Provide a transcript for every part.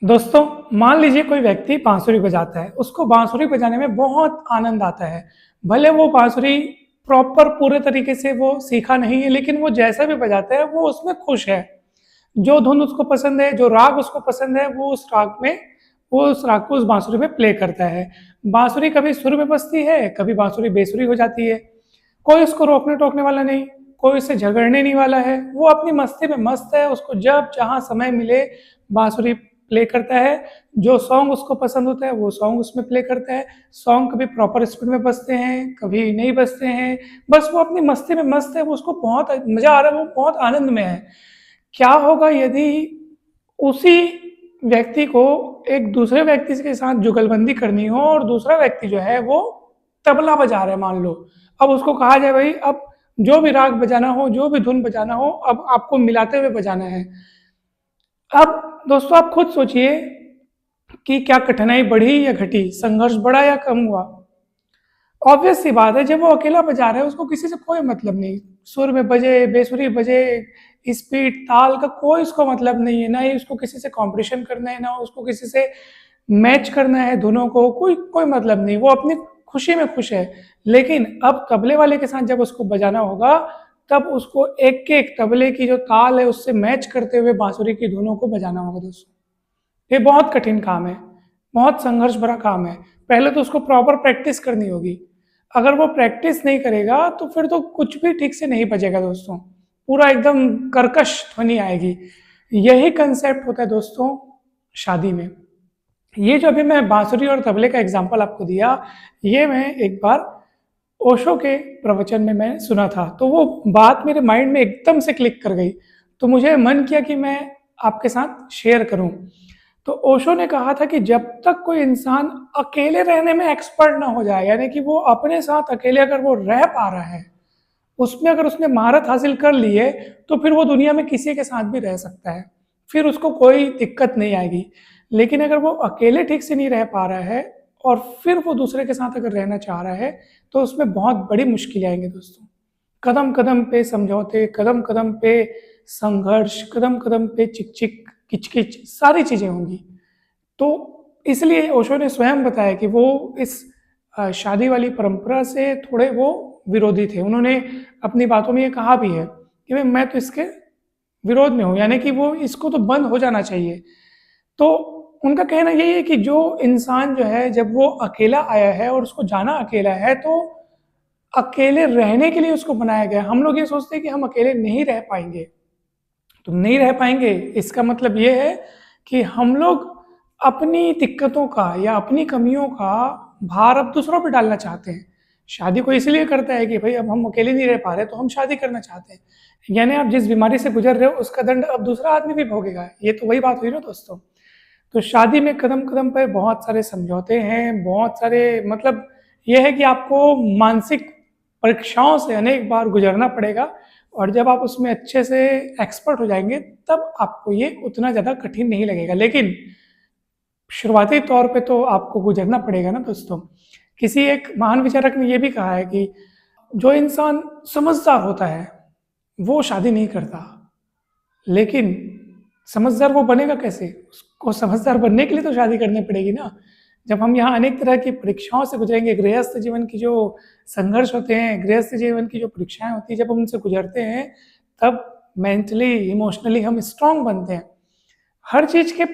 दोस्तों, मान लीजिए कोई व्यक्ति बांसुरी बजाता है, उसको बांसुरी बजाने में बहुत आनंद आता है। भले वो बांसुरी प्रॉपर पूरे तरीके से वो सीखा नहीं है, लेकिन वो जैसा भी बजाता है वो उसमें खुश है। जो धुन उसको पसंद है, जो राग उसको पसंद है, वो उस राग को उस बांसुरी में प्ले करता है। बांसुरी कभी सुर में बजती है, कभी बांसुरी बेसुरी हो जाती है। कोई उसको रोकने टोकने वाला नहीं, कोई उससे झगड़ने नहीं वाला है। वो अपनी मस्ती में मस्त है, उसको जब जहाँ समय मिले बांसुरी प्ले करता है। जो सॉन्ग उसको पसंद होता है वो सॉन्ग उसमें प्ले करता है। सॉन्ग कभी प्रॉपर स्पीड में बजते हैं, कभी नहीं बजते हैं। बस वो अपनी मस्ती में मस्त है, वो उसको बहुत मजा आ रहा है, वो बहुत आनंद में है। क्या होगा यदि उसी व्यक्ति को एक दूसरे व्यक्ति के साथ जुगलबंदी करनी हो और दूसरा व्यक्ति जो है वो तबला बजा रहा है, मान लो। अब उसको कहा जाए भाई, अब जो भी राग बजाना हो, जो भी धुन बजाना हो, अब आपको मिलाते हुए बजाना है। अब दोस्तों आप खुद सोचिए कि क्या कठिनाई बढ़ी या घटी, संघर्ष बढ़ा या कम हुआ। ऑब्वियस सी बात है, जब वो अकेला बजा रहा है उसको किसी से कोई मतलब नहीं। सुर में बजे, बेसुरी बजे, स्पीड ताल का कोई उसको मतलब नहीं है। ना ही उसको किसी से कंपटीशन करना है, ना उसको किसी से मैच करना है धुनों को, कोई कोई मतलब नहीं। वो अपनी खुशी में खुश है। लेकिन अब तबले वाले के साथ जब उसको बजाना होगा, तब उसको एक एक तबले की जो ताल है उससे मैच करते हुए बांसुरी की धुनों को बजाना होगा दोस्तों। ये बहुत कठिन काम है, बहुत संघर्ष भरा काम है। पहले तो उसको प्रॉपर प्रैक्टिस करनी होगी। अगर वो प्रैक्टिस नहीं करेगा तो फिर तो कुछ भी ठीक से नहीं बजेगा दोस्तों, पूरा एकदम कर्कश ध्वनि आएगी। यही कंसेप्ट होता है दोस्तों शादी में। ये जो अभी मैं बांसुरी और तबले का एग्जाम्पल आपको दिया, ये मैं एक बार ओशो के प्रवचन में मैं सुना था, तो वो बात मेरे माइंड में एकदम से क्लिक कर गई। तो मुझे मन किया कि मैं आपके साथ शेयर करूं। तो ओशो ने कहा था कि जब तक कोई इंसान अकेले रहने में एक्सपर्ट ना हो जाए, यानी कि वो अपने साथ अकेले अगर वो रह पा रहा है, उसमें अगर उसने महारत हासिल कर ली है, तो फिर वो दुनिया में किसी के साथ भी रह सकता है, फिर उसको कोई दिक्कत नहीं आएगी। लेकिन अगर वो अकेले ठीक से नहीं रह पा रहा है और फिर वो दूसरे के साथ अगर रहना चाह रहा है, तो उसमें बहुत बड़ी मुश्किलें आएंगी दोस्तों। कदम कदम पे समझौते, कदम कदम पे संघर्ष, कदम कदम पे चिक चिक किचकिच, सारी चीजें होंगी। तो इसलिए ओशो ने स्वयं बताया कि वो इस शादी वाली परंपरा से थोड़े वो विरोधी थे। उन्होंने अपनी बातों में ये कहा भी है कि मैं तो इसके विरोध में हूँ, यानी कि वो इसको तो बंद हो जाना चाहिए। तो उनका कहना यही है कि जो इंसान जो है जब वो अकेला आया है और उसको जाना अकेला है, तो अकेले रहने के लिए उसको बनाया गया। हम लोग ये सोचते हैं कि हम अकेले नहीं रह पाएंगे। तो नहीं रह पाएंगे इसका मतलब ये है कि हम लोग अपनी दिक्कतों का या अपनी कमियों का भार अब दूसरों पर डालना चाहते हैं। शादी को इसलिए करता है कि भाई अब हम अकेले नहीं रह पा रहे तो हम शादी करना चाहते हैं। यानी आप जिस बीमारी से गुजर रहे हो उसका दंड अब दूसरा आदमी भी भोगेगा। ये तो वही बात हुई ना दोस्तों। तो शादी में कदम कदम पर बहुत सारे समझौते हैं, बहुत सारे मतलब यह है कि आपको मानसिक परीक्षाओं से अनेक बार गुजरना पड़ेगा। और जब आप उसमें अच्छे से एक्सपर्ट हो जाएंगे तब आपको ये उतना ज़्यादा कठिन नहीं लगेगा। लेकिन शुरुआती तौर पे तो आपको गुजरना पड़ेगा ना दोस्तों। किसी एक महान विचारक ने यह भी कहा है कि जो इंसान समझदार होता है वो शादी नहीं करता। लेकिन समझदार वो बनेगा कैसे? उसको समझदार बनने के लिए तो शादी करनी पड़ेगी ना। जब हम यहाँ अनेक तरह की परीक्षाओं से गुजरेंगे, गृहस्थ जीवन की जो संघर्ष होते हैं, गृहस्थ जीवन की जो परीक्षाएं होती हैं, जब हम उनसे गुजरते हैं तब मेंटली इमोशनली हम स्ट्रांग बनते हैं। हर चीज़ के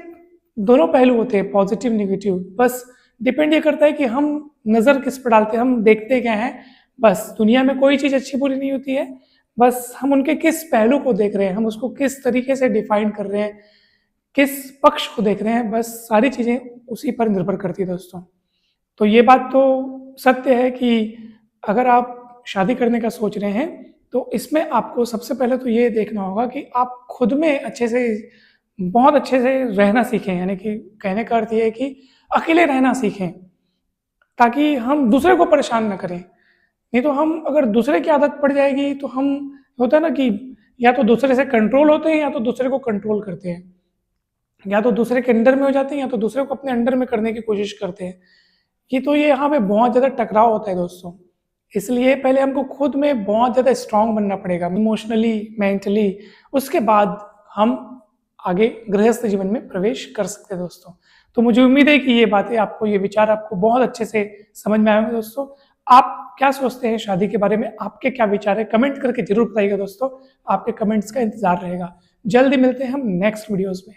दोनों पहलू होते हैं, पॉजिटिव नेगेटिव। बस डिपेंड ये करता है कि हम नज़र किस पर डालते हैं, हम देखते क्या हैं। बस दुनिया में कोई चीज़ अच्छी बुरी नहीं होती है, बस हम उनके किस पहलू को देख रहे हैं, हम उसको किस तरीके से डिफाइन कर रहे हैं, किस पक्ष को देख रहे हैं। बस सारी चीज़ें उसी पर निर्भर करती है दोस्तों। तो ये बात तो सत्य है कि अगर आप शादी करने का सोच रहे हैं तो इसमें आपको सबसे पहले तो ये देखना होगा कि आप खुद में अच्छे से, बहुत अच्छे से रहना सीखें। यानी कि कहने का अर्थ ये है कि अकेले रहना सीखें, ताकि हम दूसरे को परेशान ना करें। नहीं तो हम अगर दूसरे की आदत पड़ जाएगी तो हम, होता है ना कि या तो दूसरे से कंट्रोल होते हैं या तो दूसरे को कंट्रोल करते हैं, या तो दूसरे के अंडर में हो जाते हैं या तो दूसरे को अपने अंडर में करने की कोशिश करते हैं। ये यहाँ पे बहुत ज़्यादा टकराव होता है दोस्तों। इसलिए पहले हमको खुद में बहुत ज़्यादा स्ट्रांग बनना पड़ेगा, इमोशनली, मेंटली। उसके बाद हम आगे गृहस्थ जीवन में प्रवेश कर सकते हैं दोस्तों। तो मुझे उम्मीद है कि ये बातें आपको, ये विचार आपको बहुत अच्छे से समझ में आए होंगे दोस्तों। आप क्या सोचते हैं शादी के बारे में, आपके क्या विचार है, कमेंट करके जरूर बताइएगा दोस्तों। आपके कमेंट्स का इंतजार रहेगा। जल्दी मिलते हैं हम नेक्स्ट वीडियोस में।